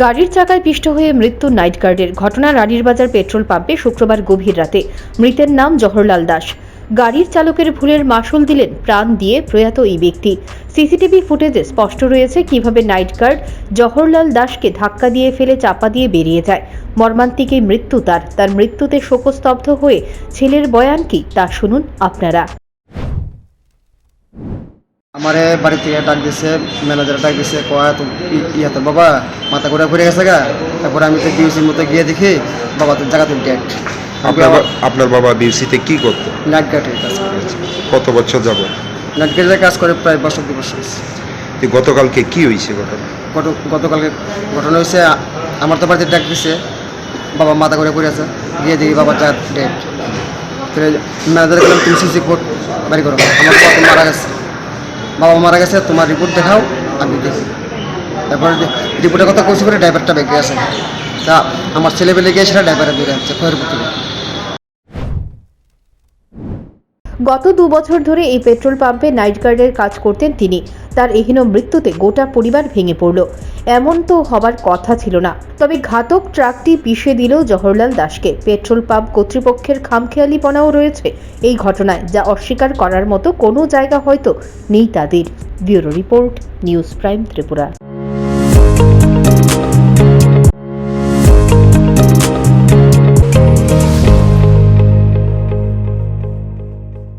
গাড়ির চাকায় পিষ্ট হয়ে মৃত্যু নাইট গার্ডের ঘটনা রানীরবাজার পেট্রোল পাম্পে শুক্রবার গভীর রাতে। মৃতের নাম জওহরলাল দাস। গাড়ির চালকের ভুলের মাসুল দিলেন প্রাণ দিয়ে প্রয়াত এই ব্যক্তি। সিসিটিভি ফুটেজে স্পষ্ট রয়েছে কিভাবে নাইট গার্ড জওহরলাল দাসকে ধাক্কা দিয়ে ফেলে চাপা দিয়ে বেরিয়ে যায়। মর্মান্তিক এই মৃত্যু তার মৃত্যুতে শোকস্তব্ধ হয়ে ছেলের বয়ান কি তা শুনুন আপনারা। আমারে বাড়ি থেকে ডাক দিছে, ম্যানেজার ডাক দিছে, কয়া তো তো বাবা মাথা ঘুরে গেছে গা। তারপরে আমি তো ডিউসির মতো গিয়ে দেখি বাবা তো জায়গাতে ডেট। আপনার বাবা বিউসিতে কি করতো? নাইট গার্ডের কাজ করে। কত বছর যাব? নাইট গার্ডের কাজ করে প্রায় বছর 2 বছর। গতকালকে কি হয়েছে ঘটনা? গতকালকে ঘটনা হয়েছে, আমার তো বাড়িতে ডাক দিছে, বাবা মাথা ঘুরে আছে, গিয়ে দেখি বাবা জায়গা ডেট। ম্যানেজার বললাম তুমি সিসি রিপোর্ট বাড়ি করো, আমার বাবা তো মারা গেছে, বাবা মারা গেছে, তোমার রিপোর্ট দেখাও আমি দেখি। তারপরে রিপোর্টের কথা কইছি করে ড্রাইভারটা বেঁকে আছে, তা আমার ছেলেবেলে গিয়ে সেটা ড্রাইভারে দূরে আনছে খয়েরপুর থেকে। গত 2 বছর ধরে এই পেট্রোল পাম্পে নাইট গার্ডের কাজ করতেন তিনি। তার এহেন মৃত্যুতে গোটা পরিবার ভেঙে পড়ল। এমন তো হবার কথা ছিল না। তবে ঘাতক ট্রাকটি পিষে দিল জওহরলাল দাসকে। পেট্রোল পাম্প কর্তৃপক্ষের খামখেয়ালিপনাও রয়েছে এই ঘটনায়, যা অস্বীকার করার মতো কোনো জায়গা হয়তো নেই তাদের। Bureau report, news prime Tripura.